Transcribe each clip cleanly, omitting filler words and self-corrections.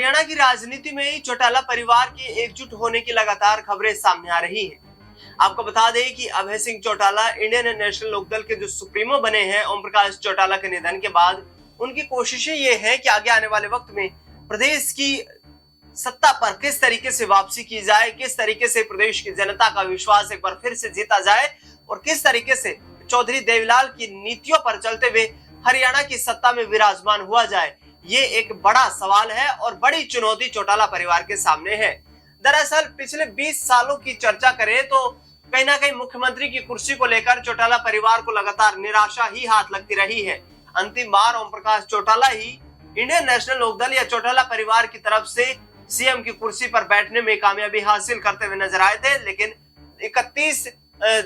हरियाणा की राजनीति में ही चौटाला परिवार के एकजुट होने की लगातार खबरें सामने आ रही हैं। आपको बता दें कि अभय सिंह चौटाला इंडियन नेशनल लोकदल के जो सुप्रीमो बने हैं ओम प्रकाश चौटाला के निधन के बाद उनकी कोशिशें ये हैं कि आगे आने वाले वक्त में प्रदेश की सत्ता पर किस तरीके से वापसी की जाए, किस तरीके से प्रदेश की जनता का विश्वास एक बार फिर से जीता जाए और किस तरीके से चौधरी देवीलाल की नीतियों पर चलते हुए हरियाणा की सत्ता में विराजमान हुआ जाए। ये एक बड़ा सवाल है और बड़ी चुनौती चौटाला परिवार के सामने है। दरअसल पिछले 20 सालों की चर्चा करें तो कहीं ना कहीं मुख्यमंत्री की कुर्सी को लेकर चौटाला परिवार को लगातार निराशा ही हाथ लगती रही है। अंतिम बार ओम प्रकाश चौटाला ही इंडियन नेशनल लोकदल या चौटाला परिवार की तरफ से सीएम की कुर्सी पर बैठने में कामयाबी हासिल करते हुए नजर आए थे, लेकिन 31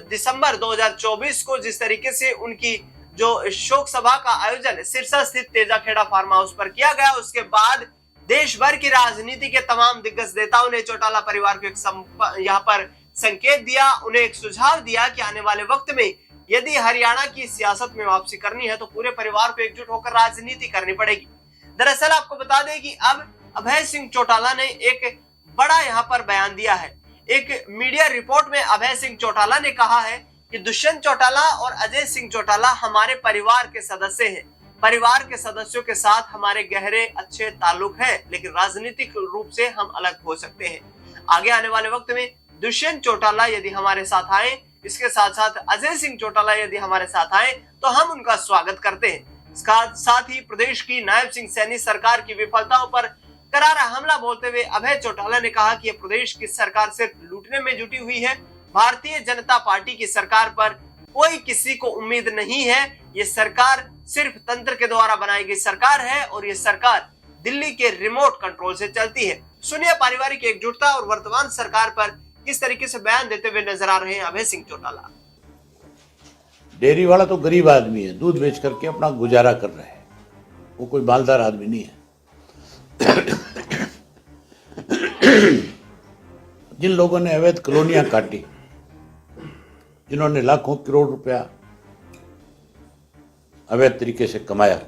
दिसंबर 2024 को जिस तरीके से उनकी जो शोक सभा का आयोजन सिरसा स्थित तेजाखेड़ा फार्म हाउस पर किया गया, उसके बाद देश भर की राजनीति के तमाम दिग्गज नेताओं ने चौटाला परिवार को एक यहाँ पर संकेत दिया, उन्हें एक सुझाव दिया कि आने वाले वक्त में यदि हरियाणा की सियासत में वापसी करनी है तो पूरे परिवार को एकजुट होकर राजनीति करनी पड़ेगी। दरअसल आपको बता दें कि अब अभय सिंह चौटाला ने एक बड़ा यहाँ पर बयान दिया है। एक मीडिया रिपोर्ट में अभय सिंह चौटाला ने कहा है कि दुष्यंत चौटाला और अजय सिंह चौटाला हमारे परिवार के सदस्य हैं। परिवार के सदस्यों के साथ हमारे गहरे अच्छे ताल्लुक हैं, लेकिन राजनीतिक रूप से हम अलग हो सकते हैं। आगे आने वाले वक्त में दुष्यंत चौटाला यदि हमारे साथ आए, इसके साथ साथ अजय सिंह चौटाला यदि हमारे साथ आए तो हम उनका स्वागत करते हैं। इसका साथ ही प्रदेश की नायब सिंह सैनी सरकार की विफलताओं पर करारा हमला बोलते हुए अभय चौटाला ने कहा कि प्रदेश की सरकार सिर्फ लूटने में जुटी हुई है। भारतीय जनता पार्टी की सरकार पर कोई किसी को उम्मीद नहीं है। ये सरकार सिर्फ तंत्र के द्वारा बनाई गई सरकार है और ये सरकार दिल्ली के रिमोट कंट्रोल से चलती है। सुनिए पारिवारिक एकजुटता और वर्तमान सरकार पर किस तरीके से बयान देते हुए नजर आ रहे हैं अभय सिंह चौटाला। डेयरी वाला तो गरीब आदमी है, दूध बेच करके अपना गुजारा कर रहा है, वो कोई मालदार आदमी नहीं है। जिन लोगों ने अवैध कॉलोनियां काटी, जिन्होंने लाखों करोड़ रुपया अवैध तरीके से कमाया,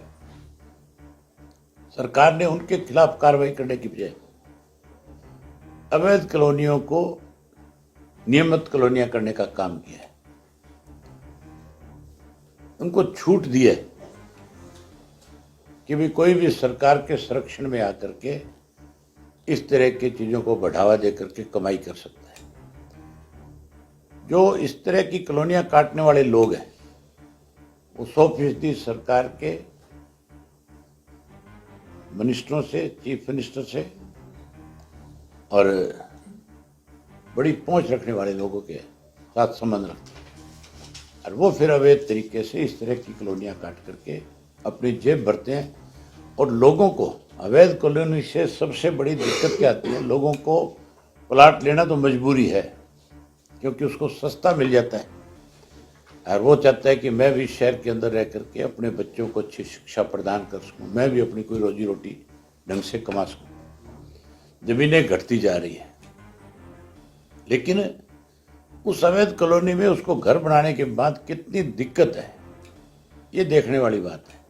सरकार ने उनके खिलाफ कार्रवाई करने की बजाय अवैध कॉलोनियों को नियमित कॉलोनियां करने का काम किया है। उनको छूट दी है कि भी कोई भी सरकार के संरक्षण में आकर के इस तरह की चीजों को बढ़ावा देकर के कमाई कर सकता है। जो इस तरह की कॉलोनियां काटने वाले लोग हैं वो 100% सरकार के मिनिस्टरों से, चीफ मिनिस्टर से और बड़ी पहुंच रखने वाले लोगों के साथ संबंध रखते हैं और वो फिर अवैध तरीके से इस तरह की कॉलोनियां काट करके अपनी जेब भरते हैं। और लोगों को अवैध कॉलोनी से सबसे बड़ी दिक्कत क्या आती है, लोगों को प्लाट लेना तो मजबूरी है क्योंकि उसको सस्ता मिल जाता है और वो चाहता है कि मैं भी शहर के अंदर रह करके अपने बच्चों को अच्छी शिक्षा प्रदान कर सकूं, मैं भी अपनी कोई रोजी रोटी ढंग से कमा सकूं। ज़मीनें घटती जा रही है, लेकिन उस अवैध कॉलोनी में उसको घर बनाने के बाद कितनी दिक्कत है ये देखने वाली बात है।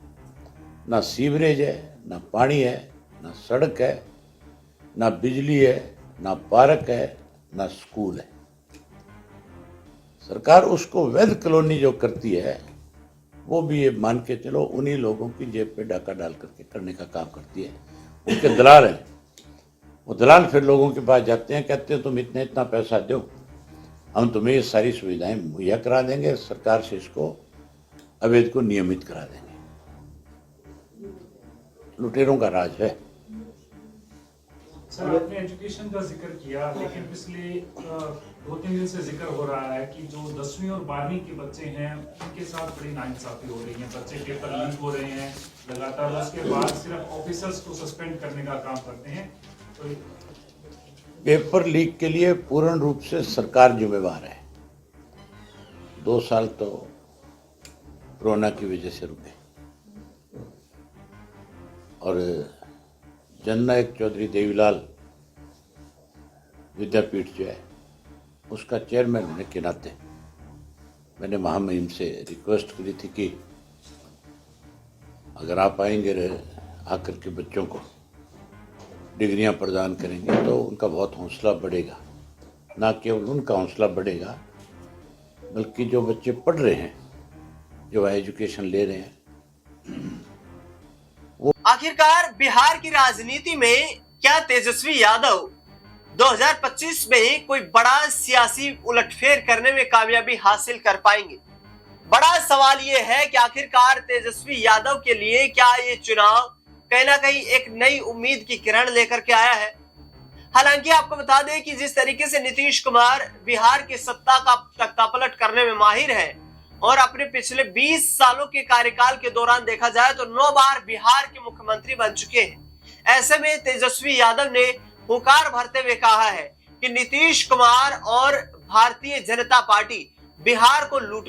ना सीवरेज है, ना पानी है, ना सड़क है, ना बिजली है, ना पार्क है, ना स्कूल है। सरकार उसको वैध कॉलोनी जो करती है वो भी ये मान के चलो उन्हीं लोगों की जेब पे डाका डाल करके करने का काम करती है। उनके दलाल हैं, वो दलाल फिर लोगों के पास जाते हैं, कहते हैं तुम इतना इतना पैसा दो, हम तुम्हें ये सारी सुविधाएं मुहैया करा देंगे, सरकार से इसको अवैध को नियमित करा देंगे। लुटेरों का राज है। सर, आपने एजुकेशन का जिक्र किया, लेकिन पिछले 2-3 दिन से जिक्र हो रहा है कि जो 10वीं और 12वीं के बच्चे हैं उनके साथ बड़ी नाइंसाफी हो रही है। बच्चे पेपर लीक हो रहे हैं लगातार, उसके बाद सिर्फ ऑफिसर्स को सस्पेंड करने का काम करते हैं। तो पेपर लीक के लिए पूर्ण रूप से सरकार जिम्मेवार है। 2 साल तो कोरोना की वजह से रुके और जननायक चौधरी देवीलाल विद्यापीठ जो है उसका चेयरमैन होने के नाते मैंने महामहिम से रिक्वेस्ट करी थी कि अगर आप आएंगे आकर के बच्चों को डिग्रियां प्रदान करेंगे तो उनका बहुत हौसला बढ़ेगा। ना केवल उनका हौसला बढ़ेगा बल्कि जो बच्चे पढ़ रहे हैं, जो एजुकेशन ले रहे हैं। आखिरकार बिहार की राजनीति में क्या तेजस्वी यादव 2025 में ही कोई बड़ा सियासी उलटफेर करने में कामयाबी हासिल कर पाएंगे? बड़ा सवाल यह है कि आखिरकार तेजस्वी यादव के लिए क्या ये चुनाव कहीं ना कहीं एक नई उम्मीद की किरण लेकर के आया है। हालांकि आपको बता दें कि जिस तरीके से नीतीश कुमार बिहार की सत्ता का तख्तापलट करने में माहिर है और अपने पिछले 20 सालों के कार्यकाल के दौरान देखा जाए तो 9 बार बिहार के मुख्यमंत्री बन चुके हैं, ऐसे में तेजस्वी यादव ने हुंकार भरते हुए कहा है कि नीतीश कुमार और भारतीय जनता पार्टी बिहार को लूटने